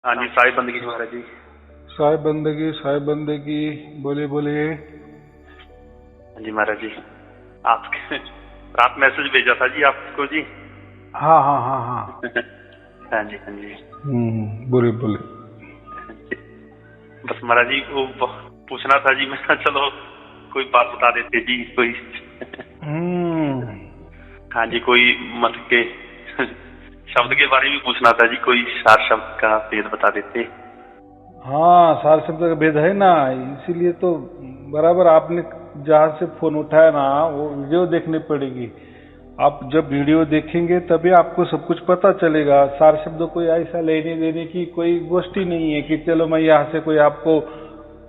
हाँ जी, साहिब बंदगी जी महाराज जी। साहिब बंदगी बोले बोले। हाँ जी महाराज जी, आपके रात मैसेज भेजा था जी आपको जी। हाँ हाँ हाँ हाँ। हाँ जी हाँ जी। बोले बोले। बस महाराज जी वो पूछना था जी, मैं चलो कोई बात बता देते जी कोई। हाँ जी, कोई मत के शब्द के बारे में पूछना था जी, कोई सार शब्द का भेद बता देते। हाँ, सार शब्द का भेद है ना, इसीलिए तो बराबर आपने जहाँ से फोन उठाया ना वो वीडियो देखनी पड़ेगी। आप जब वीडियो देखेंगे तभी आपको सब कुछ पता चलेगा। सार शब्द कोई ऐसा लेने देने की कोई गोष्ठी नहीं है कि चलो मैं यहाँ से कोई आपको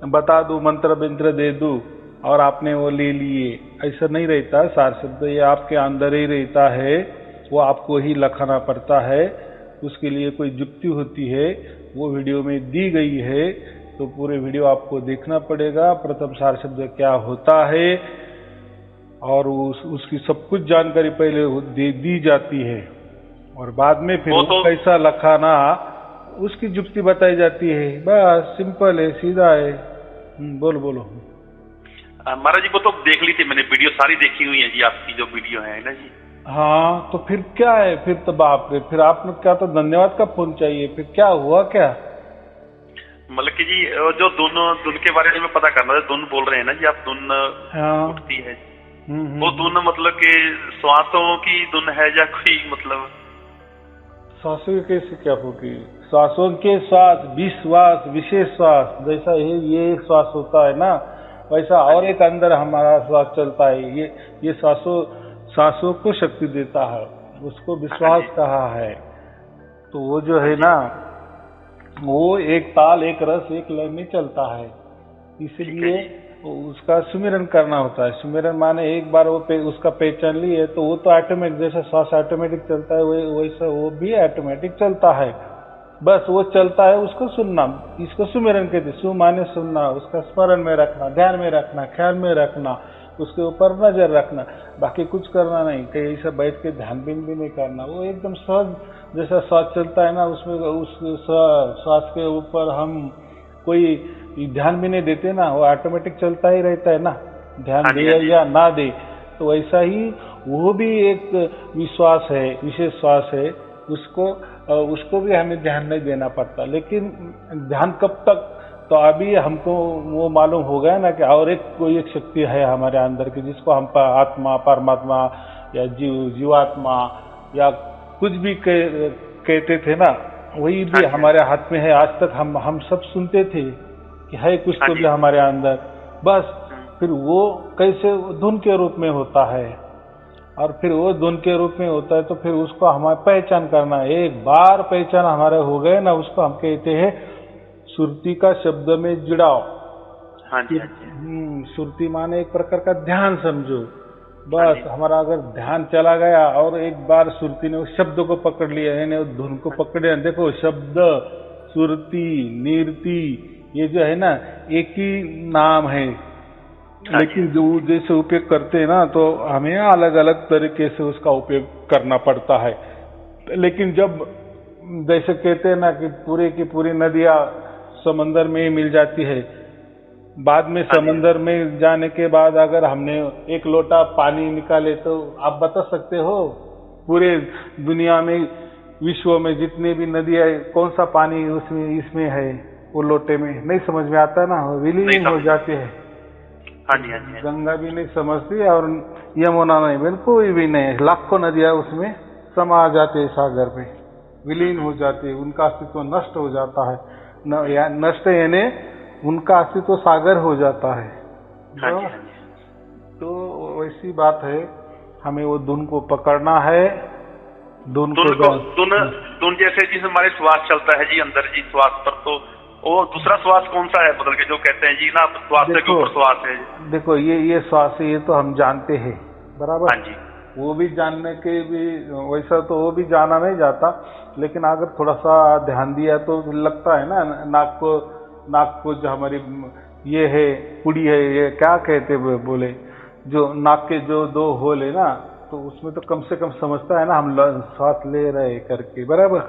बता दूं, मंत्र मंत्र दे दूं और आपने वो ले लिए, ऐसा नहीं रहता। सार शब्द ये आपके अंदर ही रहता है, वो आपको ही लखाना पड़ता है। उसके लिए कोई युक्ति होती है, वो वीडियो में दी गई है, तो पूरे वीडियो आपको देखना पड़ेगा। प्रथम सार शब्द क्या होता है और उसकी सब कुछ जानकारी पहले दी जाती है और बाद में फिर वो कैसा लखाना उसकी युक्ति बताई जाती है। बस सिंपल है, सीधा है। बोलो बोलो। महाराज जी वो तो देख ली थी मैंने, वीडियो सारी देखी हुई है जी आपकी जो वीडियो है ना जी। हाँ तो फिर क्या है, फिर तो बाप रे, फिर आपने क्या तो धन्यवाद का फोन चाहिए। फिर क्या हुआ क्या? मतलब कि जी जो धुन के बारे में पता करना है, धुन बोल रहे हैं ना जी आप, धुन उठती है। वो धुन मतलब कि श्वासों की धुन है या कोई मतलब? श्वासों की कैसे क्या होगी? श्वासों के श्वास, विश्वास, विशेष श्वास, जैसा ये एक श्वास होता है ना, वैसा और एक अंदर हमारा श्वास चलता है। ये सांसों को शक्ति देता है, उसको विश्वास कहा है। तो वो जो है ना, वो एक ताल, एक रस, एक लय में चलता है, इसलिए उसका सुमिरन करना होता है। सुमिरन माने एक बार वो उसका पहचान लिए तो वो तो ऑटोमेटिक, जैसा श्वास ऑटोमेटिक चलता है वैसा वो भी ऑटोमेटिक चलता है। बस वो चलता है, उसको सुनना, इसको सुमिरन कहते। सु माने सुनना, उसका स्मरण में रखना, ध्यान में रखना, ख्याल में रखना, उसके ऊपर नजर रखना, बाकी कुछ करना नहीं। कहीं ऐसा बैठ के ध्यान भी नहीं करना, वो एकदम सहज जैसा श्वास चलता है ना, उसमें उस श्वास के ऊपर हम कोई ध्यान भी नहीं देते ना, वो ऑटोमेटिक चलता ही रहता है ना, ध्यान दे या ना दे। तो वैसा ही वो भी एक विश्वास है, विशेष श्वास है, उसको भी हमें ध्यान नहीं देना पड़ता। लेकिन ध्यान कब तक, तो अभी हमको वो मालूम हो गया ना कि और कोई एक शक्ति है हमारे अंदर की, जिसको हम आत्मा, परमात्मा या जीवात्मा या कुछ भी कहते थे ना, वही भी हमारे हाथ में है। आज तक हम सब सुनते थे कि है कुछ तो भी हमारे अंदर। बस फिर वो कैसे धुन के रूप में होता है, और फिर वो धुन के रूप में होता है तो फिर उसको हमें पहचान करना है। एक बार पहचान हमारे हो गए ना, उसको हम कहते हैं सुरती का शब्द में जुड़ाव। सुरती माने एक प्रकार का ध्यान समझो। बस हमारा अगर ध्यान चला गया और एक बार सुरती ने उस शब्द को पकड़ लिया, यानी उस धुन को पकड़ लिया, देखो शब्द, सुरती, नीरती, ये जो है ना एक ही नाम है, लेकिन जो जैसे उपयोग करते हैं ना तो हमें अलग अलग तरीके से उसका उपयोग करना पड़ता है। लेकिन जब जैसे कहते हैं ना कि पूरे की पूरी नदियां समंदर में ही मिल जाती है, बाद में समंदर में जाने के बाद अगर हमने एक लोटा पानी निकाले तो आप बता सकते हो पूरे दुनिया में, विश्व में जितने भी नदियां, कौन सा पानी उसमें इसमें है, वो लोटे में नहीं समझ में आता ना, विलीन हो जाते हैं। गंगा भी नहीं समझती और यमुना नहीं, बिल्कुल भी नहीं, लाखों नदियां उसमें समा जाते हैं, सागर में विलीन हो जाते हैं, उनका अस्तित्व नष्ट हो जाता है। नष्ट यानी उनका अस्तित्व सागर हो जाता है। तो वैसी बात है, हमें वो धुन को पकड़ना है। धुन जैसे जिस हमारे श्वास चलता है जी अंदर जी, श्वास पर, तो वो दूसरा श्वास कौन सा है बदल के जो कहते हैं जी ना, श्वास के ऊपर श्वास है। देखो ये श्वास है, ये तो हम जानते हैं बराबर। वो भी जानने के भी वैसा तो वो भी जाना नहीं जाता, लेकिन अगर थोड़ा सा ध्यान दिया तो लगता है ना, नाक को जो हमारी ये है कुड़ी है, ये क्या कहते बोले, जो नाक के जो दो होल है ना, तो उसमें तो कम से कम समझता है ना हम श्वास ले रहे करके, बराबर।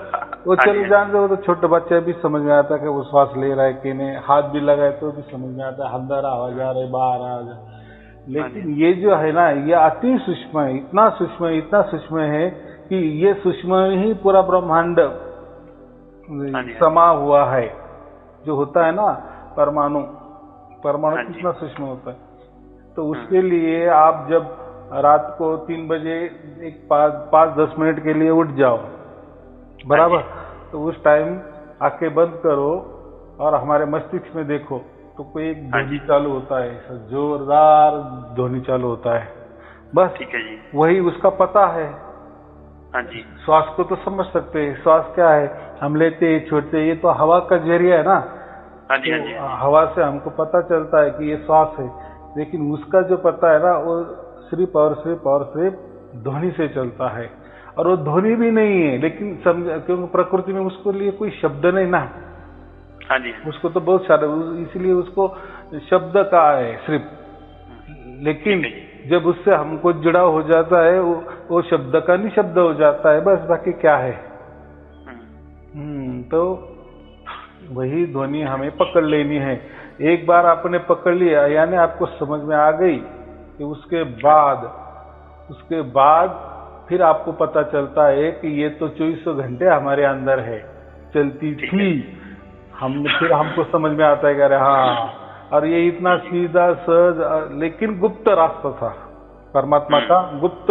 वो चलो जान वो तो छोटे बच्चे भी समझ में आता है कि वो श्वास ले रहा है कि नहीं, हाथ भी लगाए तो भी समझ में आता है अंदर आवाज आ रही बाहर आ जा। लेकिन ये जो है ना ये अति सूक्ष्म है, इतना सूक्ष्म है कि ये सूक्ष्म ही पूरा ब्रह्मांड समा हुआ है। जो होता है ना परमाणु कितना सूक्ष्म होता है। तो उसके लिए आप जब रात को 3 बजे एक 5-10 मिनट के लिए उठ जाओ, बराबर, तो उस टाइम आंखें बंद करो और हमारे मस्तिष्क में देखो तो कोई एक ध्वनि चालू होता है, जोरदार ध्वनि चालू होता है, बस। ठीक है जी। वही उसका पता है। हाँ जी। श्वास को तो समझ सकते हैं, श्वास क्या है, हम लेते छोड़ते, ये तो हवा का जरिया है ना। हाँ जी, तो हवा से हमको पता चलता है कि ये श्वास है, लेकिन उसका जो पता है ना वो सिर्फ और सिर्फ ध्वनि से चलता है। और वो ध्वनि भी नहीं है, लेकिन क्योंकि प्रकृति में उसको लिए कोई शब्द नहीं ना। हाँ जी। उसको तो बहुत सारे, इसलिए उसको शब्द का है सिर्फ। लेकिन जब उससे हमको जुड़ाव हो जाता है वो शब्द का नहीं शब्द हो जाता है, बस, बाकी क्या है। तो वही ध्वनि हमें पकड़ लेनी है। एक बार आपने पकड़ लिया यानी आपको समझ में आ गई कि उसके बाद फिर आपको पता चलता है कि ये तो 24 घंटे हमारे अंदर है, चलती थी। फिर हमको समझ में आता है कि अरे हाँ, और ये इतना सीधा सहज लेकिन गुप्त रास्ता था परमात्मा का। गुप्त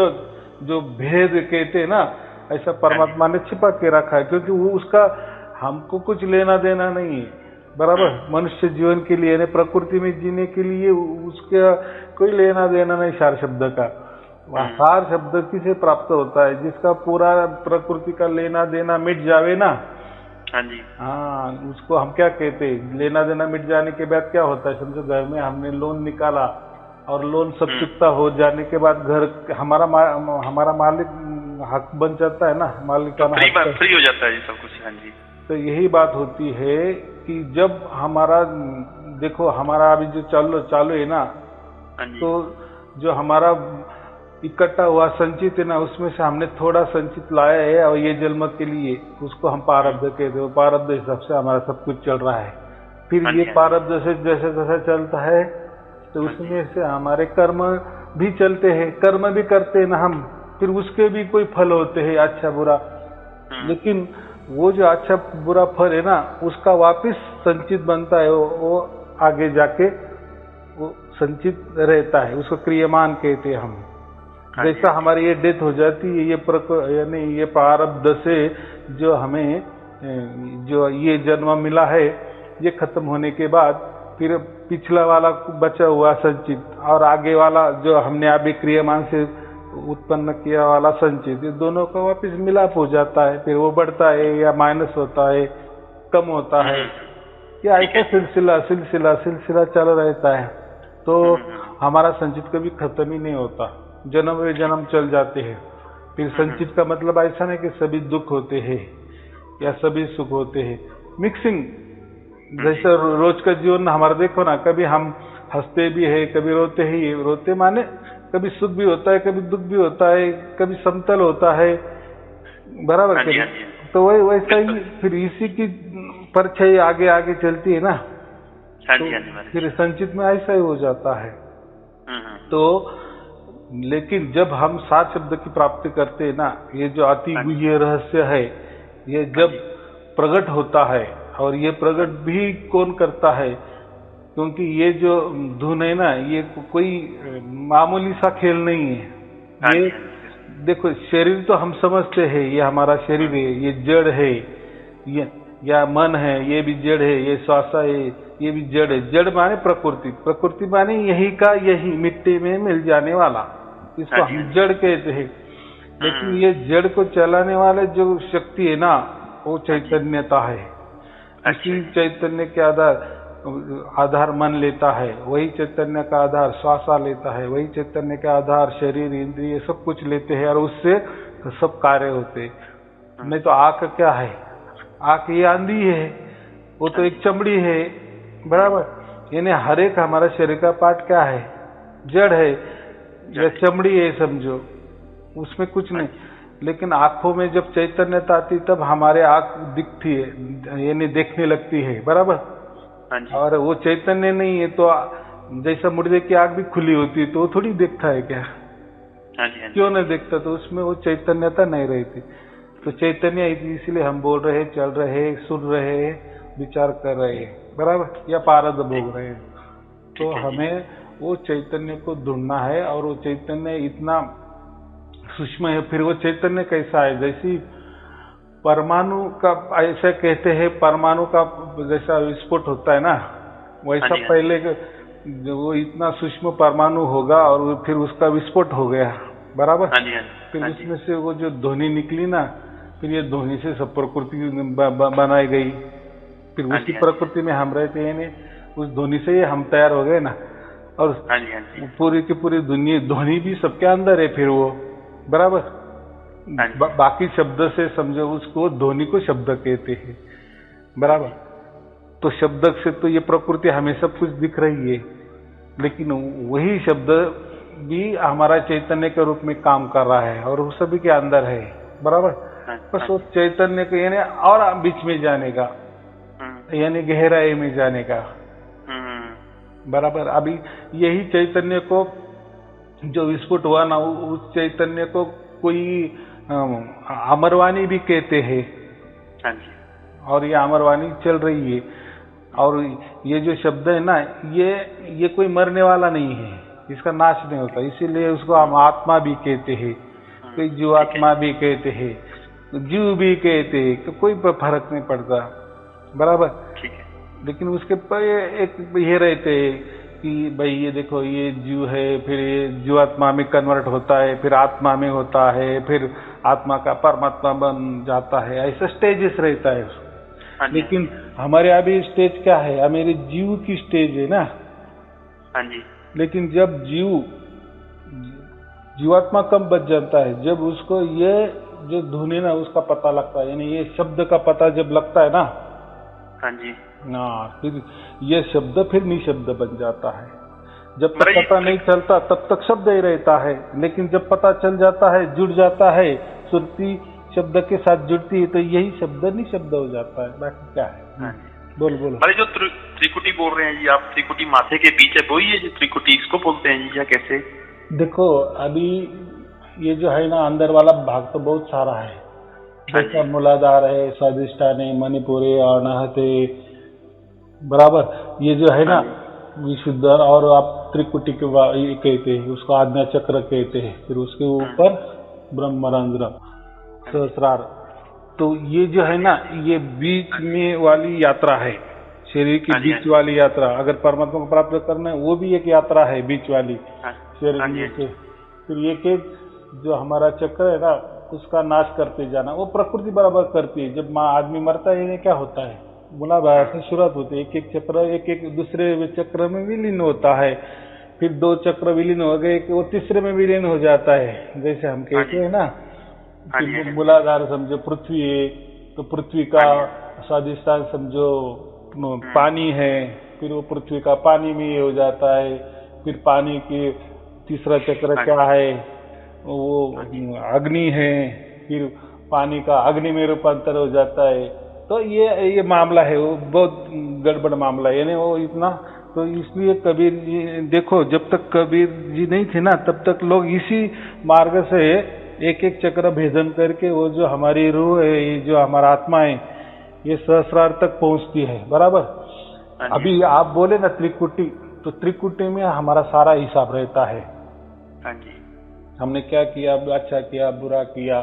जो भेद कहते हैं ना, ऐसा परमात्मा ने छिपा के रखा है, क्योंकि वो उसका हमको कुछ लेना देना नहीं है, बराबर। मनुष्य जीवन के लिए, प्रकृति में जीने के लिए उसका कोई लेना देना नहीं सार शब्द का। सार शब्द किसे प्राप्त होता है? जिसका पूरा प्रकृति का लेना देना मिट जावे ना। हाँ जी। हाँ, उसको हम क्या कहते हैं, लेना देना मिट जाने के बाद क्या होता है, समझो घर में हमने लोन निकाला और लोन सब चुकता हो जाने के बाद घर हमारा मालिक हक बन जाता है ना, मालिकाना हक फ्री हो जाता है सब कुछ। हाँ जी। तो यही बात होती है कि जब हमारा देखो हमारा अभी जो चालू है ना, तो जो हमारा इकट्ठा हुआ संचित है ना, उसमें से हमने थोड़ा संचित लाया है और ये जन्म के लिए उसको हम प्रारब्ध कहते हैं। प्रारब्ध हिसाब से हमारा सब कुछ चल रहा है। फिर ये प्रारब्ध से जैसे चलता है तो उसमें से हमारे कर्म भी चलते हैं, कर्म भी करते हैं ना हम, फिर उसके भी कोई फल होते हैं, अच्छा बुरा। लेकिन वो जो अच्छा बुरा फल है ना, उसका वापिस संचित बनता है, वो आगे जाके वो संचित रहता है, उसको क्रियमान कहते हैं हम। जैसा हमारी ये डेथ हो जाती है, यानी ये प्रारब्ध से जो हमें जो ये जन्म मिला है, ये खत्म होने के बाद फिर पिछला वाला बचा हुआ संचित और आगे वाला जो हमने अभी क्रियमान से उत्पन्न किया वाला संचित, ये दोनों का वापस मिलाप हो जाता है। फिर वो बढ़ता है या माइनस होता है, कम होता है, या ऐसा सिलसिला चल रहता है। तो हमारा संचित कभी खत्म ही नहीं होता, जन्म वे जन्म चल जाते हैं। फिर संचित का मतलब ऐसा नहीं कि सभी दुख होते हैं या सभी सुख होते हैं, मिक्सिंग। जैसे रोज का जीवन हमारा देखो ना, कभी हम हंसते भी है, कभी रोते ही। रोते माने कभी सुख भी होता है, कभी दुख भी होता है, कभी समतल होता है, बराबर। तो वही वैसा ही फिर इसी की परछाई आगे आगे चलती है ना, तो फिर संचित में ऐसा ही हो जाता है। तो लेकिन जब हम सात शब्द की प्राप्ति करते हैं ना, ये जो अति गुह्य रहस्य है, ये जब प्रकट होता है, और ये प्रकट भी कौन करता है, क्योंकि ये जो धुन है ना, ये कोई मामूली सा खेल नहीं है। ये देखो, शरीर तो हम समझते हैं, ये हमारा शरीर है, ये जड़ है, ये या मन है, ये भी जड़ है, ये श्वास है, ये भी जड़ है। जड़ माने प्रकृति, प्रकृति माने यही का यही, मिट्टी में मिल जाने वाला, इसको हम जड़ कहते हैं। लेकिन ये जड़ को चलाने वाले जो शक्ति है ना, वो चैतन्यता है। इसी चैतन्य के आधार मन लेता है, वही चैतन्य का आधार श्वासा लेता है, वही चैतन्य का आधार शरीर इंद्रिय सब कुछ लेते हैं, और उससे सब कार्य होते। नहीं तो आंख क्या है, आंख ये आंधी है, वो तो एक चमड़ी है, बराबर। यानी हर एक हमारा शरीर का पार्ट क्या है, जड़ है या चमड़ी है, समझो। उसमें कुछ नहीं। लेकिन आंखों में जब चैतन्यता आती तब हमारे आंख दिखती है, यानी देखने लगती है, बराबर। हाँ जी। और वो चैतन्य नहीं है तो जैसा मुर्दे की आंख भी खुली होती है तो वो थोड़ी देखता है क्या? हाँ जी, हाँ जी। क्यों नहीं देखता? तो उसमें वो चैतन्यता नहीं रहती। तो चैतन्य इसलिए हम बोल रहे, चल रहे, सुन रहे, विचार कर रहे हैं, बराबर, या पारद भोग रहे हैं। तो हमें वो चैतन्य को ढूंढना है, और वो चैतन्य इतना सूक्ष्म है। फिर वो चैतन्य कैसा है? जैसी परमाणु का, ऐसा कहते हैं परमाणु का जैसा विस्फोट होता है ना, वैसा पहले वो इतना सूक्ष्म परमाणु होगा और फिर उसका विस्फोट हो गया, बराबर। फिर उसमें से वो जो ध्वनि निकली ना, फिर ये ध्वनि से सब प्रकृति बनाई गई। फिर उसी प्रकृति में हम रहते हैं, उस ध्वनि से ही हम तैयार हो गए ना। और पूरी की पूरी दुनिया ध्वनि भी सबके अंदर है फिर वो, बराबर। बाकी शब्द से समझो, उसको ध्वनि को शब्द कहते हैं, बराबर। तो शब्द से तो ये प्रकृति हमें सब कुछ दिख रही है, लेकिन वही शब्द भी हमारा चैतन्य के रूप में काम कर रहा है और वो सभी के अंदर है, बराबर। बस वो चैतन्य को यानी और बीच में जाने का, यानी गहराई में जाने का, बराबर। अभी यही चैतन्य को जो विस्फोट हुआ ना, उस चैतन्य को कोई अमरवाणी भी कहते हैं। और ये अमरवाणी चल रही है। और ये जो शब्द है ना, ये कोई मरने वाला नहीं है, इसका नाश नहीं होता, इसीलिए उसको हम आत्मा भी कहते हैं, कोई जीवात्मा भी कहते हैं, जीव भी कहते हैं, तो कोई फर्क नहीं पड़ता, बराबर। ठीक है। लेकिन उसके पर एक ये रहते हैं कि भाई ये देखो ये जीव है, फिर ये जीवात्मा में कन्वर्ट होता है, फिर आत्मा में होता है, फिर आत्मा का परमात्मा बन जाता है, ऐसा स्टेजेस रहता है। लेकिन हमारे अभी स्टेज क्या है? हमारे जीव की स्टेज है ना। हाँ जी। लेकिन जब जीवात्मा कब बच जाता है? जब उसको ये जो धुन है ना उसका पता लगता है, यानी ये शब्द का पता जब लगता है ना, हाँ जी, ना फिर ये शब्द फिर निशब्द बन जाता है। जब तक पता नहीं चलता तब तक शब्द ही रहता है, लेकिन जब पता चल जाता है, जुड़ जाता है, सुरती शब्द के साथ जुड़ती है, तो यही शब्द निशब्द हो जाता है। बाकी क्या है? बोलो। अरे जो त्रिकुटी बोल रहे हैं जी आप, त्रिकुटी माथे के पीछे वही है जो त्रिकुटी, इसको बोलते हैं जी या कैसे? देखो अभी ये जो है ना अंदर वाला भाग तो बहुत सारा है, जैसा मूलाधार है, स्वादिष्ठान है, मणिपुर है, अनाहत है, बराबर। ये जो है ना विशुद्ध, और आप त्रिकुटी के कहते हैं, उसको आज्ञा चक्र कहते हैं। फिर उसके ऊपर ब्रह्मरंध्र, सहस्रार। तो ये जो है ना, ये बीच में वाली यात्रा है, शरीर की बीच वाली यात्रा। अगर परमात्मा को प्राप्त करना है, वो भी एक यात्रा है बीच वाली शरीर में से। फिर एक जो हमारा चक्र है ना, उसका नाश करते जाना, वो प्रकृति बराबर करती है। जब आदमी मरता है, क्या होता है? मूलाधार से शुरुआत होती है, एक चक्र एक दूसरे चक्र में विलीन होता है, फिर 2 चक्र विलीन हो गए, वो तीसरे में विलीन हो जाता है। जैसे हम कहते हैं ना कि मूलाधार समझो पृथ्वी है, तो पृथ्वी का स्वादिष्ठान समझो पानी है, फिर वो पृथ्वी का पानी में हो जाता है। फिर पानी के तीसरा चक्र क्या है? वो अग्नि है, फिर पानी का अग्नि में रूपांतर हो जाता है। तो ये मामला है, वो बहुत गड़बड़ मामला है, यानी वो इतना। तो इसलिए कबीर जी देखो, जब तक कबीर जी नहीं थे ना, तब तक लोग इसी मार्ग से एक चक्र भेदन करके वो जो हमारी रूह है, ये जो हमारा आत्मा है, ये सहस्रार तक पहुंचती है, बराबर। अभी आप बोले ना त्रिकुटी, तो त्रिकुटी में हमारा सारा हिसाब रहता है। हमने क्या किया, अच्छा किया, बुरा किया,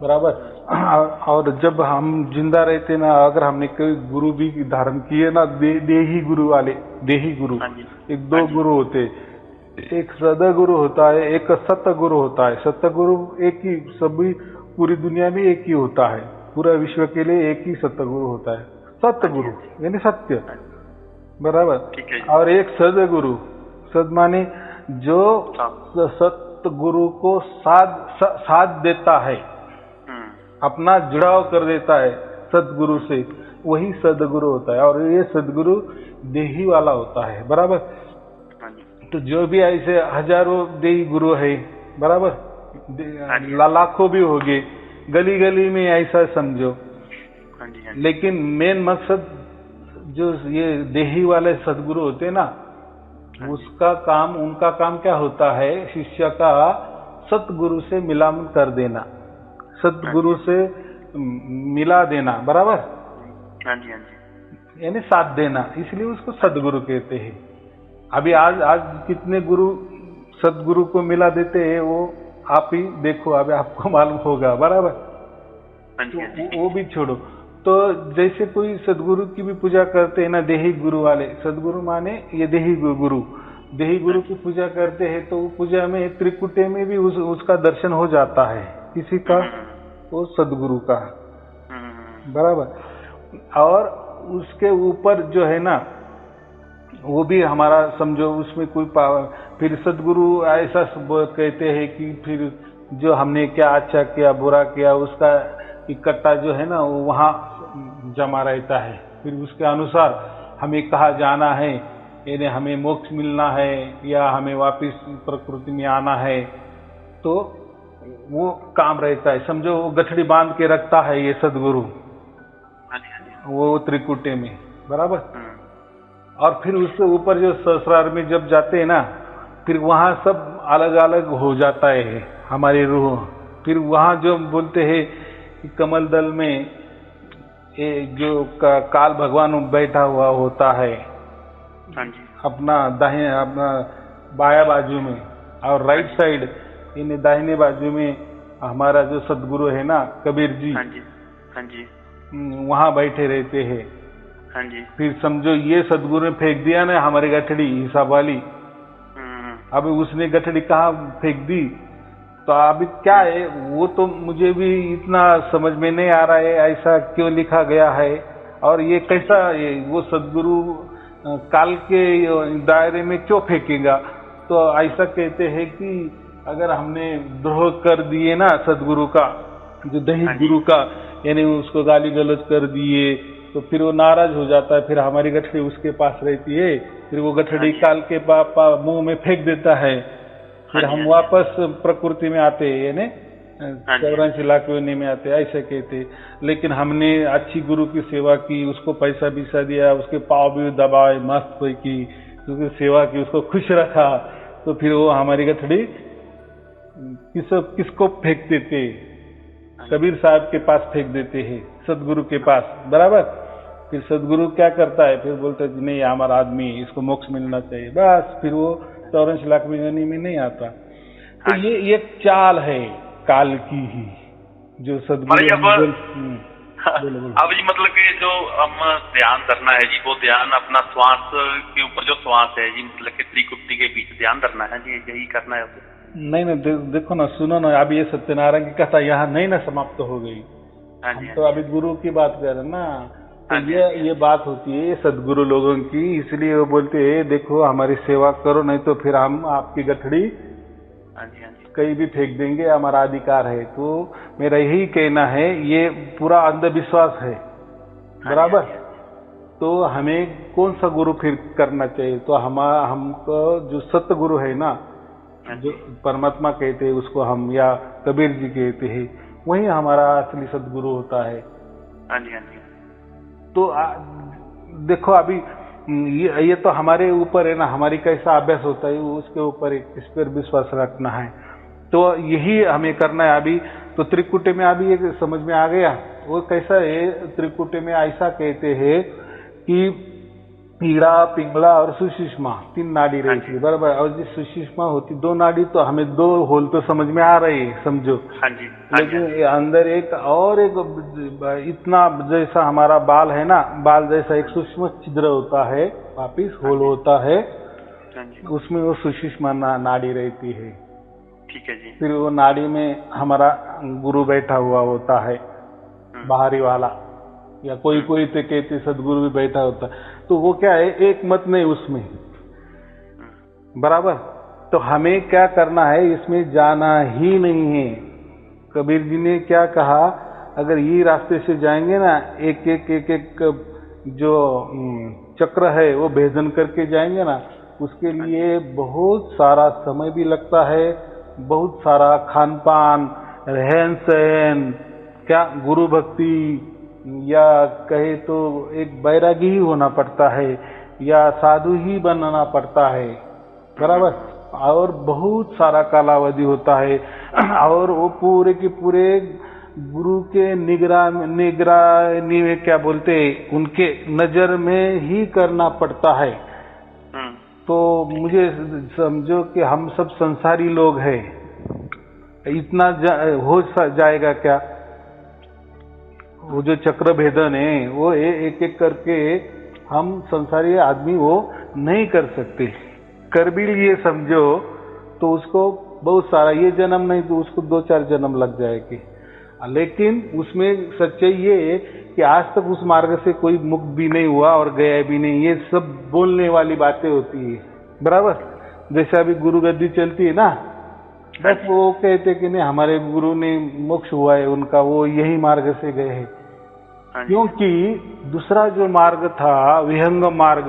बराबर। और जब हम जिंदा रहते ना, अगर हमने कोई गुरु भी धारण किए ना, देही गुरु वाले, देही गुरु, एक 2 गुरु होते, एक सदगुरु होता है, एक सतगुरु होता है। सतगुरु एक ही, सभी पूरी दुनिया में एक ही होता है, पूरा विश्व के लिए एक ही सतगुरु होता है, सतगुरु यानी सत्य, बराबर। और एक सदगुरु, सद माने जो सतगुरु को साथ देता है, अपना जुड़ाव कर देता है सदगुरु से, वही सदगुरु होता है। और ये सदगुरु देही वाला होता है, बराबर। तो जो भी ऐसे हजारों देही गुरु है, बराबर, लाखों भी होंगे, गली गली में ऐसा समझो। हाँ जी, हाँ जी। लेकिन मेन मकसद जो ये देही वाले सदगुरु होते हैं ना, उसका काम, उनका काम क्या होता है, शिष्य का सतगुरु से मिलान कर देना, सतगुरु से मिला देना, बराबर। हाँ जी, हाँ जी। यानी साथ देना, इसलिए उसको सदगुरु कहते हैं। अभी आज कितने गुरु सदगुरु को मिला देते हैं, वो आप ही देखो, अभी आपको मालूम होगा, बराबर। हाँ जी, हाँ जी। वो भी छोड़ो, तो जैसे कोई सदगुरु की भी पूजा करते हैं ना, देही गुरु वाले, सदगुरु माने ये देही गुरु, देही गुरु की पूजा करते हैं, तो पूजा में त्रिकुटे में भी उसका दर्शन हो जाता है, किसी का, वो सदगुरु का, बराबर। और उसके ऊपर जो है ना, वो भी हमारा समझो, उसमें कोई पावर, फिर सदगुरु ऐसा कहते हैं कि फिर जो हमने क्या अच्छा किया बुरा किया, उसका इकट्ठा जो है ना, वो वहाँ जमा रहता है। फिर उसके अनुसार हमें कहाँ जाना है, यानी हमें मोक्ष मिलना है या हमें वापस प्रकृति में आना है, तो वो काम रहता है। समझो वो गठड़ी बांध के रखता है ये सदगुरु, वो त्रिकुटे में, बराबर। और फिर उसके ऊपर जो ससुराल में जब जाते हैं ना, फिर वहाँ सब अलग अलग हो जाता है हमारी रूह। फिर वहाँ जो बोलते हैं कि कमल दल में जो काल भगवान बैठा हुआ होता है, अपना बाया बाजू में, और राइट साइड इन दाहिने बाजू में हमारा जो सदगुरु है ना, कबीर जी, हाँ जी, वहाँ बैठे रहते हैं। हाँ जी। फिर समझो ये सदगुरु ने फेंक दिया ना हमारी गठड़ी हिसाब वाली, अब उसने गठड़ी कहाँ फेंक दी, तो अभी क्या है, वो तो मुझे भी इतना समझ में नहीं आ रहा है, ऐसा क्यों लिखा गया है, और ये कैसा, वो सदगुरु काल के दायरे में क्यों फेंकेगा। तो ऐसा कहते हैं कि अगर हमने द्रोह कर दिए ना सदगुरु का, जो दही गुरु का, यानी उसको गाली गलौज कर दिए, तो फिर वो नाराज हो जाता है, फिर हमारी गठड़ी उसके पास रहती है, फिर वो गठड़ी काल के मुंह में फेंक देता है, फिर हम वापस प्रकृति में आते हैं, यानी 84 लाख योनि में आते, ऐसे कहते। लेकिन हमने अच्छी गुरु की सेवा की, उसको पैसा बीसा दिया, उसके पाँव भी दबाए, मस्त कोई की, उसकी सेवा की, उसको खुश रखा, तो फिर वो हमारी गठड़ी किसको फेंक देते, कबीर साहब के पास फेंक देते हैं, सदगुरु के पास, बराबर। फिर सदगुरु क्या करता है, फिर बोलते हैं नहीं हमारा आदमी, इसको मोक्ष मिलना चाहिए, बस फिर वो 84 लाख योनि में नहीं आता। तो ये एक चाल है काल की ही, जो सदगुरु अब जी मतलब कि जो हम ध्यान करना है जी, वो ध्यान अपना श्वास के ऊपर, जो श्वास है जी, मतलब कि त्रिकुटी के बीच ध्यान करना है जी, यही करना है। नहीं देखो ना, सुनो ना, अभी ये सत्यनारायण की कथा यहाँ नहीं ना समाप्त हो गई, हम तो अभी गुरु की बात कर रहे हैं ना। तो ये बात होती है सदगुरु लोगों की, इसलिए वो बोलते हैं देखो हमारी सेवा करो, नहीं तो फिर हम आपकी गठड़ी कहीं भी फेंक देंगे, हमारा अधिकार है। तो मेरा यही कहना है, ये पूरा अंधविश्वास है, बराबर। तो हमें कौन सा गुरु फिर करना चाहिए, तो हमको जो सतगुरु है ना, जो परमात्मा कहते हैं उसको हम, या कबीर जी कहते हैं, वही हमारा असली सदगुरु होता है। तो देखो अभी ये तो हमारे ऊपर है ना, हमारी कैसा अभ्यास होता है उसके ऊपर, इस पर विश्वास रखना है। तो यही हमें करना है। अभी तो त्रिकुटे में अभी एक समझ में आ गया, वो कैसा है, त्रिकुटे में ऐसा कहते हैं कि पीड़ा, पिंगला और सुषुम्ना 3 नाड़ी रहती है, बराबर। और जो सुषुम्ना होती 2 नाड़ी, तो हमें 2 होल तो समझ में आ रही है, समझो। लेकिन अंदर एक और एक इतना जैसा हमारा बाल है ना, बाल जैसा एक सूक्ष्म छिद्र होता है, वापिस होल होता है, उसमें वो सुषुम्ना नाड़ी रहती है। ठीक है जी। फिर वो नाड़ी में हमारा गुरु बैठा हुआ होता है, बाहरी वाला, या कोई तो कहते सदगुरु भी बैठा होता है। तो वो क्या है, एक मत नहीं उसमें, बराबर। तो हमें क्या करना है, इसमें जाना ही नहीं है। कबीर जी ने क्या कहा, अगर ये रास्ते से जाएंगे ना, एक जो चक्र है वो भेदन करके जाएंगे ना, उसके लिए बहुत सारा समय भी लगता है, बहुत सारा खान पान, रहन सहन, क्या गुरु भक्ति, या कहे तो एक बैरागी ही होना पड़ता है या साधु ही बनना पड़ता है, बराबर। और बहुत सारा कालावधि होता है और वो पूरे के पूरे गुरु के निगरानी में क्या बोलते उनके नजर में ही करना पड़ता है। तो मुझे समझो कि हम सब संसारी लोग हैं, इतना हो जाएगा क्या? वो जो चक्र भेदन है वो एक एक करके हम संसारी आदमी वो नहीं कर सकते। कर भी लिए समझो तो उसको बहुत सारा, ये जन्म नहीं तो उसको 2-4 जन्म लग जाएगी। लेकिन उसमें सच्चाई ये है कि आज तक उस मार्ग से कोई मुक्त भी नहीं हुआ और गया भी नहीं। ये सब बोलने वाली बातें होती है, बराबर। जैसे अभी गुरु गद्दी चलती है ना, बस वो कहते कि नहीं हमारे गुरु ने मोक्ष हुआ है उनका, वो यही मार्ग से गए हैं। क्योंकि दूसरा जो मार्ग था विहंग मार्ग,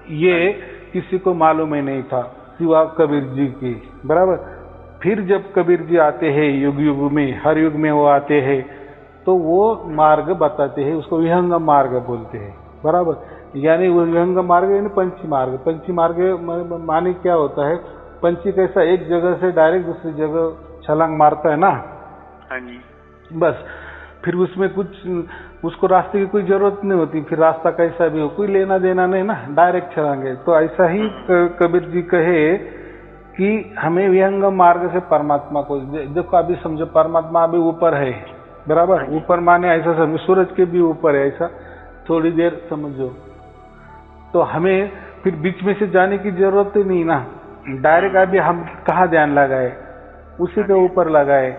ये किसी को मालूम ही नहीं था सिवा कबीर जी की, बराबर। फिर जब कबीर जी आते हैं युग युग में, हर युग में वो आते हैं तो वो मार्ग बताते हैं, उसको विहंग मार्ग बोलते हैं, बराबर। यानी वो विहंग मार्ग यानी पंची मार्ग। पंची मार्ग माने क्या होता है? पंची कैसा एक जगह से डायरेक्ट दूसरी जगह छलांग मारता है ना, बस। फिर उसमें कुछ उसको रास्ते की कोई जरूरत नहीं होती, फिर रास्ता कैसा भी हो कोई लेना देना नहीं ना, डायरेक्ट छलांगे। तो ऐसा ही कबीर जी कहे कि हमें विहंग मार्ग से परमात्मा को देखो। अभी समझो परमात्मा अभी ऊपर है, बराबर। ऊपर माने ऐसा समझो सूरज के भी ऊपर है, ऐसा थोड़ी देर समझो। तो हमें फिर बीच में से जाने की जरूरत ही नहीं ना, डायरेक्ट अभी हम कहाँ ध्यान लगाए? उसी के ऊपर लगाए।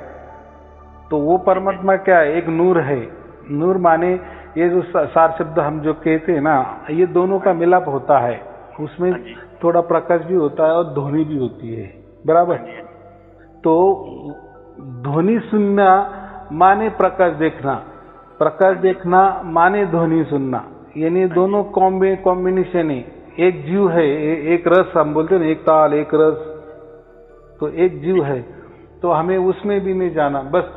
तो वो परमात्मा क्या है? एक नूर है। नूर माने ये जो सार शब्द हम जो कहते हैं ना, ये दोनों का मिलाप होता है। उसमें थोड़ा प्रकाश भी होता है और ध्वनि भी होती है, बराबर। तो ध्वनि सुनना माने प्रकाश देखना, प्रकाश देखना माने ध्वनि सुनना, यानी दोनों कॉम्बिनेशन है। एक जीव है, एक रस हम बोलते हैं ना, एक ताल एक रस, तो एक जीव है। तो हमें उसमें भी नहीं जाना। बस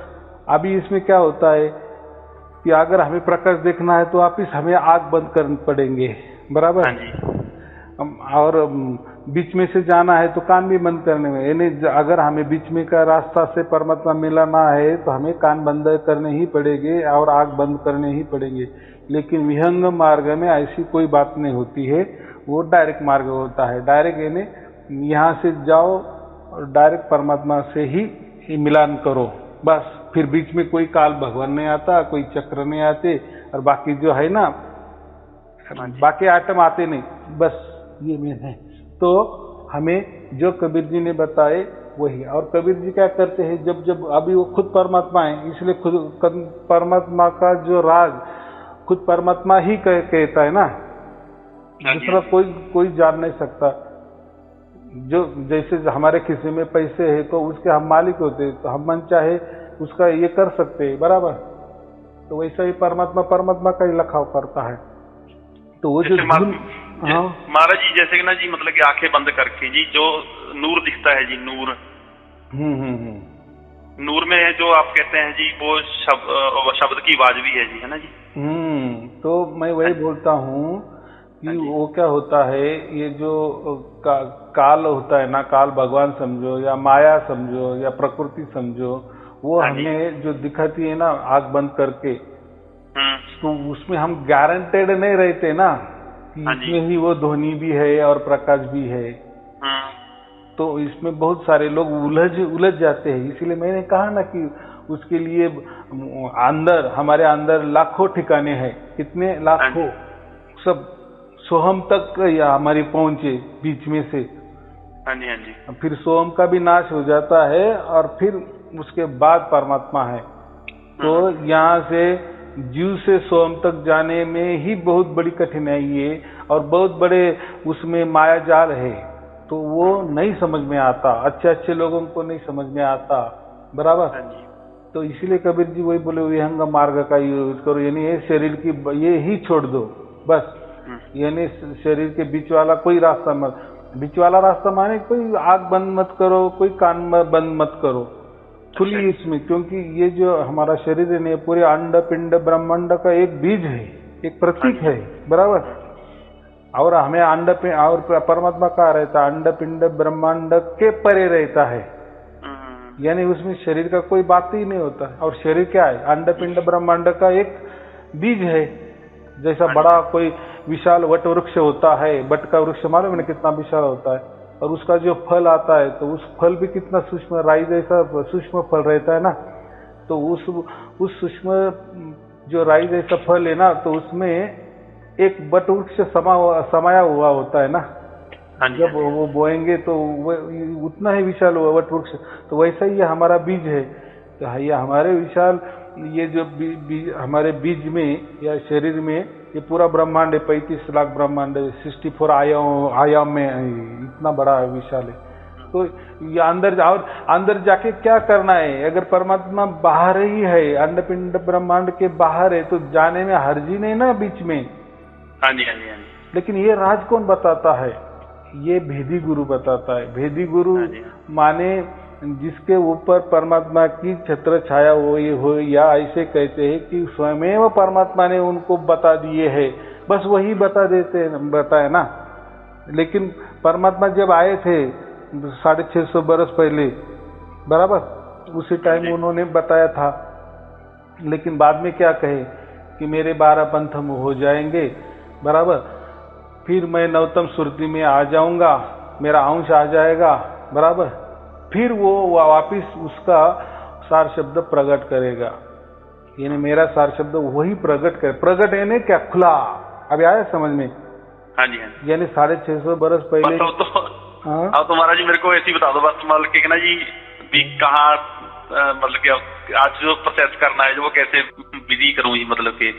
अभी इसमें क्या होता है कि अगर हमें प्रकाश देखना है तो वापिस हमें आग बंद करने पड़ेंगे, बराबर। और बीच में से जाना है तो कान भी बंद करने में, यानी अगर हमें बीच में का रास्ता से परमात्मा मिलाना है तो हमें कान बंद करने ही पड़ेंगे और आग बंद करने ही पड़ेंगे। लेकिन विहंग मार्ग में ऐसी कोई बात नहीं होती है, वो डायरेक्ट मार्ग होता है। डायरेक्ट यानी यहाँ से जाओ और डायरेक्ट परमात्मा से ही मिलान करो, बस। फिर बीच में कोई काल भगवान नहीं आता, कोई चक्र नहीं आते, और बाकी जो है ना बाकी आइटम आते नहीं, बस ये में है। तो हमें जो कबीर जी ने बताए वही। और कबीर जी क्या करते हैं, जब जब अभी वो खुद परमात्मा है, इसलिए खुद परमात्मा का जो राज खुद परमात्मा ही कहता है ना, दूसरा कोई जान नहीं सकता। जो जैसे हमारे खिस्से में पैसे है तो उसके हम मालिक होते हैं, तो हम मन चाहे उसका ये कर सकते हैं, बराबर। तो वैसा ही परमात्मा का ही लखाव करता है। तो वो जो महाराज जी जैसे कि ना जी, मतलब कि आंखें बंद करके जी जो नूर दिखता है जी, नूर नूर में जो आप कहते हैं जी वो शब्द की आवाज भी है जी, है ना जी। तो मैं वही बोलता हूँ कि वो क्या होता है, ये जो काल होता है ना, काल भगवान समझो या माया समझो या प्रकृति समझो, वो हमें जो दिखाती है ना आंख बंद करके, तो उसमें हम गारंटेड नहीं रहते ना कि इसमें ही वो ध्वनि भी है और प्रकाश भी है। तो इसमें बहुत सारे लोग उलझ जाते हैं। इसलिए मैंने कहा ना कि उसके लिए अंदर हमारे अंदर लाखों ठिकाने हैं, कितने लाखों, सब सोहम तक या हमारी पहुंचे बीच में से। फिर सोहम का भी नाश हो जाता है और फिर उसके बाद परमात्मा है। तो यहाँ से जीव से सोहम तक जाने में ही बहुत बड़ी कठिनाई है और बहुत बड़े उसमें माया जाल है। तो वो नहीं समझ में आता, अच्छे लोगों को नहीं समझ में आता, बराबर। तो इसीलिए कबीर जी वही बोले विहंग मार्ग का यूज करो, यानी ये शरीर की ये ही छोड़ दो, बस। यानी शरीर के बीच वाला कोई रास्ता मत। बीच वाला रास्ता माने कोई आंख बंद मत करो, कोई कान बंद मत करो, खुली इसमें, क्योंकि ये जो हमारा शरीर है पूरे अंड पिंड ब्रह्मांड का एक बीज है, एक प्रतीक है, बराबर। और हमें अंड और परमात्मा कहाँ रहता है? अंड पिंड ब्रह्मांड के परे रहता है, यानी उसमें शरीर का कोई बात ही नहीं होता। और शरीर क्या है? अंड पिंड ब्रह्मांड का एक बीज है। जैसा बड़ा कोई विशाल वट वृक्ष होता है, बट का वृक्ष मालूम है कितना विशाल होता है, और उसका जो फल आता है तो उस फल भी कितना सूक्ष्म, राई जैसा सूक्ष्म फल रहता है ना। तो उस सूक्ष्म जो राई जैसा फल है ना, तो उसमें एक बट वृक्ष समाया हुआ होता है ना। जब वो बोएंगे तो वो उतना ही विशाल हुआ वट वृक्ष। तो वैसा ही हमारा बीज है। तो ये हमारे विशाल ये जो हमारे बीज में या शरीर में ये पूरा ब्रह्मांड है, 35 लाख ब्रह्मांड है, 64 आयाम में इतना बड़ा विशाल है। तो ये अंदर जाके क्या करना है? अगर परमात्मा बाहर ही है, अंड पिंड ब्रह्मांड के बाहर है, तो जाने में हर्जी नहीं ना बीच में। हाँ जी, हाँ जी, हाँ जी। लेकिन ये राज कौन बताता है? ये भेदी गुरु बताता है। भेदी गुरु माने जिसके ऊपर परमात्मा की छत्र छाया हो, या ऐसे कहते हैं कि स्वयं परमात्मा ने उनको बता दिए है, बस वही बताए ना। लेकिन परमात्मा जब आए थे 650 बरस पहले, बराबर, उसी टाइम उन्होंने बताया था। लेकिन बाद में क्या कहे कि मेरे 12 पंथ हो जाएंगे, बराबर, फिर मैं नवतम सुरति में आ जाऊंगा, मेरा अंश आ जाएगा, बराबर, फिर वो वापिस उसका सार शब्द प्रकट करेगा। यानी मेरा सार शब्द वही प्रकट यानी क्या? खुला। अभी आया समझ में? हाँ जी, हाँ जी। यानी 650 बरस पहले। अब तो महाराज जी मेरे को ऐसी बता दो बस, मतलब कि ना जी भी कहाँ, मतलब कि आज जो प्रोसेस करना है, जो वो कैसे विधि करूँ, मतलब कि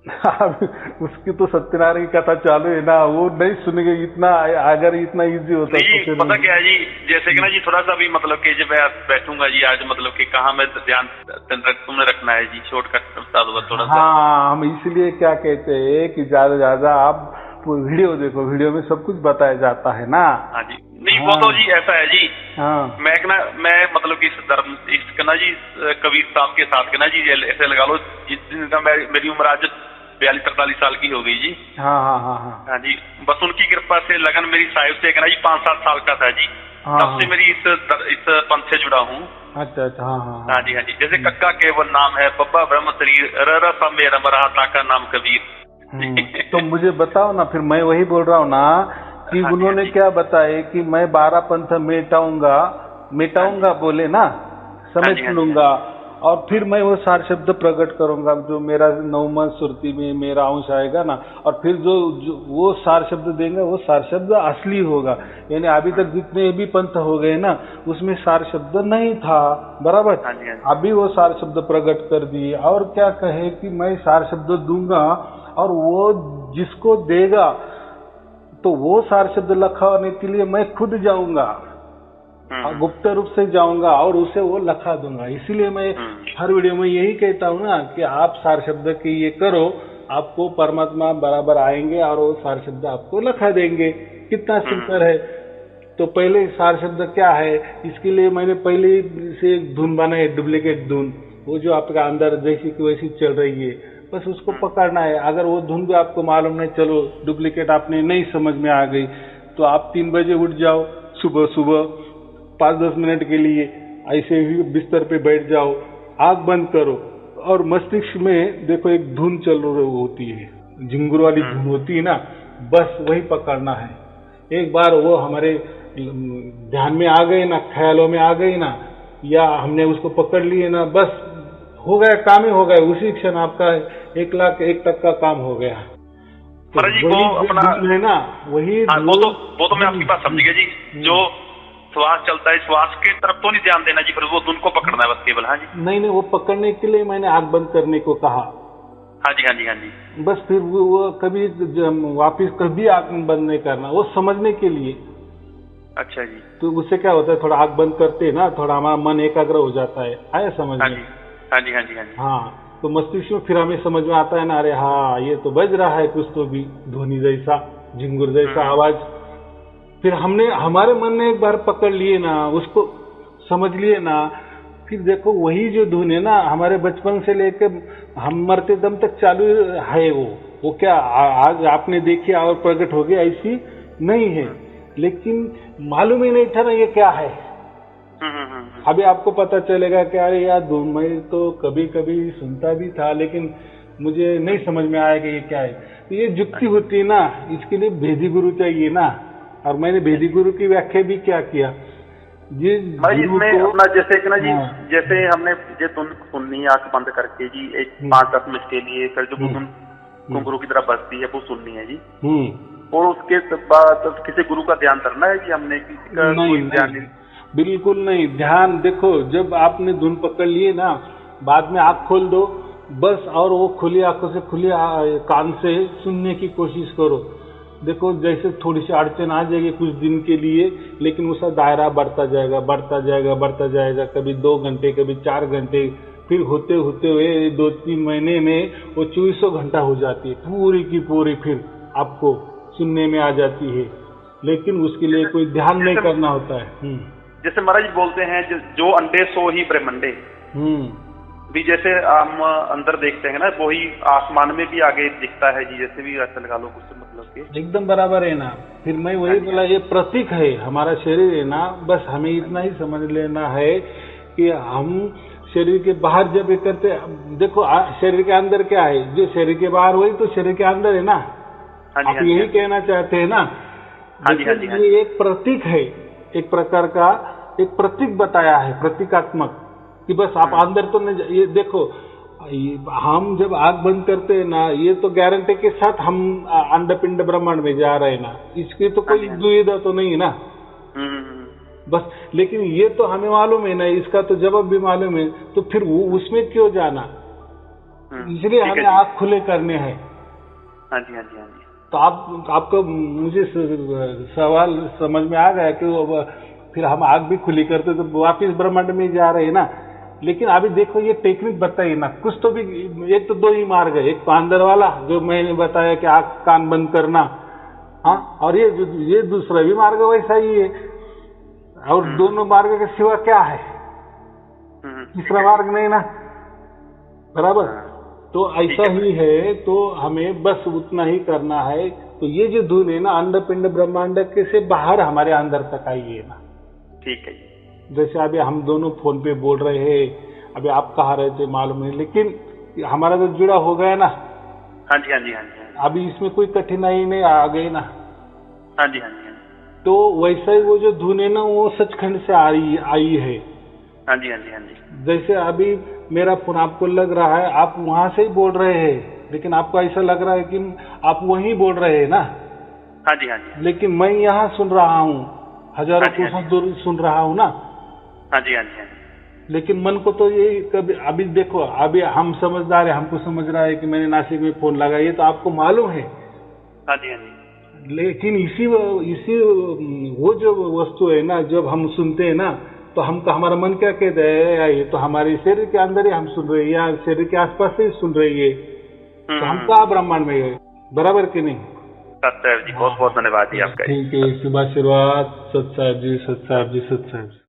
उसकी तो सत्यनारायण की कथा चालू है ना, वो नहीं सुनेंगे इतना। अगर इतना इजी होता तो पता क्या है जी, जैसे कि ना जी थोड़ा सा भी मतलब कि जब मैं बैठूंगा जी आज, मतलब कि कहाँ मैं ध्यान तुमने रखना है जी, शॉर्टकट बता दो थोड़ा सा। हाँ, हम इसलिए क्या कहते हैं कि ज्यादा आप वीडियो देखो, वीडियो में सब कुछ बताया जाता है ना। हाँ जी, नहीं वो तो जी ऐसा है जी। हाँ, मैं मतलब कि इस ना जी कबीर साहब के साथ के ना जी ऐसे लगा लो, जिस दिन का मेरी उम्र आज 42-43 साल की हो गई जी। हाँ हाँ हाँ हाँ हाँ जी, बस उनकी कृपा से लगन मेरी साहिब से ना जी 5-7 साल का था जी, तब से मेरी इस पंथ से जुड़ा हूँ। अच्छा अच्छा, हाँ हाँ हाँ जी, हाँ जी। जैसे कक्का केवल नाम है, बब्बा ब्रह्म शरीर, र सब मेरा मराठा का नाम कबीर। तो मुझे बताओ ना, फिर मैं वही बोल रहा हूँ ना कि उन्होंने क्या बताया कि मैं 12 पंथ मिटाऊंगा बोले ना, समेट लूंगा, और फिर मैं वो सार शब्द प्रकट करूंगा, जो मेरा 9वां सुरति में मेरा अंश आएगा ना, और फिर जो वो सार शब्द देंगे वो सार शब्द असली होगा। यानी अभी तक जितने भी पंथ हो गए ना, उसमें सार शब्द नहीं था, बराबर, अभी वो सार शब्द प्रकट कर दिए। और क्या कहे कि मैं सार शब्द दूंगा, और वो जिसको देगा तो वो सार शब्द लिखाने के लिए मैं खुद जाऊंगा, गुप्त रूप से जाऊंगा और उसे वो लिखा दूंगा। इसीलिए मैं हर वीडियो में यही कहता हूँ ना कि आप सार शब्द की ये करो, आपको परमात्मा बराबर आएंगे और वो सार शब्द आपको लिखा देंगे। कितना सुंदर है। तो पहले सार शब्द क्या है, इसके लिए मैंने पहले से एक धुन बनाई, डुप्लीकेट धुन, वो जो आपका अंदर जैसी की वैसी चल रही है, बस उसको पकड़ना है। अगर वो धुन भी आपको मालूम नहीं, चलो डुप्लीकेट आपने नहीं समझ में आ गई, तो आप 3 बजे उठ जाओ, सुबह 5-10 मिनट के लिए ऐसे ही बिस्तर पे बैठ जाओ, आंख बंद करो और मस्तिष्क में देखो एक धुन चल रही होती है, झिंगुर वाली धुन होती है ना, बस वही पकड़ना है। एक बार वो हमारे ध्यान में आ गए ना, ख्यालों में आ गई ना, या हमने उसको पकड़ लिए ना, बस हो गया, काम ही हो गया। उसी क्षण आपका 1,01,000 तक का काम हो गया। तो जी वो अपना है ना, वही वो तो मैं आपकी बात समझ गया जी। जो श्वास चलता है, श्वास के तरफ तो नहीं ध्यान देना जी, पर वो धुन को पकड़ना है बस केवल। हाँ जी, नहीं, वो पकड़ने के लिए मैंने आंख बंद करने को कहा। हाँ जी, हाँ जी, हाँ जी। बस फिर वो कभी वापिस कभी आंख बंद नहीं करना, वो समझने के लिए। अच्छा जी। तो उससे क्या होता है, थोड़ा आंख बंद करते ना, थोड़ा हमारा मन एकाग्र हो जाता है, आया समझ में? हाँ जी, हाँ जी, हाँ जी। हाँ, तो मस्तिष्क में फिर हमें समझ में आता है ना, अरे हाँ ये तो बज रहा है कुछ तो भी ध्वनि जैसा, झिंगुर जैसा आवाज। फिर हमने हमारे मन ने एक बार पकड़ लिए ना, उसको समझ लिए ना, फिर देखो वही जो धुन है ना हमारे बचपन से लेकर हम मरते दम तक चालू है। वो क्या आज आपने देखी और प्रकट हो गया ऐसी नहीं है, लेकिन मालूम ही नहीं था ना ये क्या है। अभी आपको पता चलेगा कि अरे यार धुन मैं तो कभी कभी सुनता भी था लेकिन मुझे नहीं समझ में आया कि ये क्या है। तो ये जुक्ति होती है ना, इसके लिए भेदी गुरु चाहिए ना। और मैंने भेदी गुरु की व्याख्या भी क्या किया जी इसमें अपना जैसे कि ना जी, जैसे हमने ये धुन सुननी आंख बंद करके जी एक 5-10 मिनट के लिए, फिर जो धुन घुंघरू की तरह बजती है वो सुननी है जी। और उसके बाद किसी गुरु का ध्यान करना है कि हमने किसी का कोई ध्यान नहीं। बिल्कुल नहीं, ध्यान देखो जब आपने धुन पकड़ लिए ना, बाद में आँख खोल दो बस, और वो खुली आंखों से खुली कान से सुनने की कोशिश करो। देखो जैसे थोड़ी सी अड़चन आ जाएगी कुछ दिन के लिए, लेकिन उसका दायरा बढ़ता जाएगा बढ़ता जाएगा बढ़ता जाएगा, कभी 2 घंटे कभी 4 घंटे, फिर होते होते हुए 2-3 महीने में वो 24 घंटा हो जाती है पूरी की पूरी, फिर आपको सुनने में आ जाती है। लेकिन उसके लिए कोई ध्यान नहीं करना होता है। जैसे महाराज बोलते हैं जो अंडे सो ही ब्रह्मंडे, भी जैसे हम अंदर देखते हैं ना वही आसमान में भी आगे दिखता है जी, जैसे भी ऐसा लगा लो कुछ मतलब के एकदम बराबर है ना। फिर मैं वही बोला ये प्रतीक है, हमारा शरीर है ना, बस हमें इतना ही समझ लेना है कि हम शरीर के बाहर जब ये करते, देखो शरीर के अंदर क्या है, जो शरीर के बाहर वही तो शरीर के अंदर है ना। आप यही कहना चाहते हैं ना। ये एक प्रतीक है, एक प्रकार का एक प्रतीक बताया है, प्रतीकात्मक, कि बस आप अंदर तो नहीं। ये देखो हम जब आंख बंद करते हैं ना, ये तो गारंटी के साथ हम अंडपिंड ब्रह्मांड में जा रहे हैं ना, इसकी तो कोई दुविधा तो नहीं है ना बस। लेकिन ये तो हमें मालूम है ना, इसका तो जवाब भी मालूम है, तो फिर वो उसमें क्यों जाना, इसलिए हमें आंख खुले करने हैं। हाँ जी हाँ जी हाँ जी। तो आपको मुझे सवाल समझ में आ गया कि फिर हम आग भी खुली करते तो वापिस ब्रह्मांड में जा रहे हैं ना। लेकिन अभी देखो ये टेक्निक बताइए ना, कुछ तो भी, एक तो 2 ही मार्ग है, एक तो अंदर वाला जो मैंने बताया कि आंख कान बंद करना, हाँ, और ये दूसरा भी मार्ग वैसा ही है। और दोनों मार्ग के सिवा क्या है, तीसरा मार्ग नहीं ना, बराबर। तो ऐसा ही है, तो हमें बस उतना ही करना है। तो ये जो धुन है ना अंडपिंड ब्रह्मांड के से बाहर हमारे अंदर तक आई है ना। ठीक है। जैसे अभी हम दोनों फोन पे बोल रहे हैं, अभी आप कहाँ रहे थे मालूम नहीं, लेकिन हमारा तो जुड़ा हो गया ना। हाँ जी हाँ जी हाँ जी। अभी इसमें कोई कठिनाई नहीं आ गई ना। हाँ जी हाँ जी। तो वैसा ही वो जो धुन है ना वो सचखंड से आई है। हाँ जी हाँ जी हाँ जी। जैसे अभी मेरा फोन आपको लग रहा है, आप वहां से ही बोल रहे हैं, लेकिन आपको ऐसा लग रहा है कि आप वहीं बोल रहे हैं ना। हाँ जी हाँ जी। लेकिन मैं यहाँ सुन रहा हूँ, हजारों कोसों दूर सुन रहा हूँ ना। हाँ जी हाँ जी हाँ जी। लेकिन मन को तो ये कभी, अभी देखो अभी हम समझदार है, हमको समझ रहा है कि मैंने नासिक में फोन लगाया, ये तो आपको मालूम है। हाँ जी हाँ जी। लेकिन इसी वो जो वस्तु है ना, जब हम सुनते हैं ना, तो हमको हमारा मन क्या कहता है, ये तो हमारे शरीर के अंदर ही हम सुन रहे हैं, या शरीर के आसपास ही सुन रही है, तो हम कहाँ ब्रह्मांड में गए, बराबर कि नहीं। सत्साहेब जी बहुत बहुत धन्यवाद जी आपका। ठीक है, शुभ आशीर्वाद। सत्साहेब जी, सत्साहेब जी, सत्साहेब जी।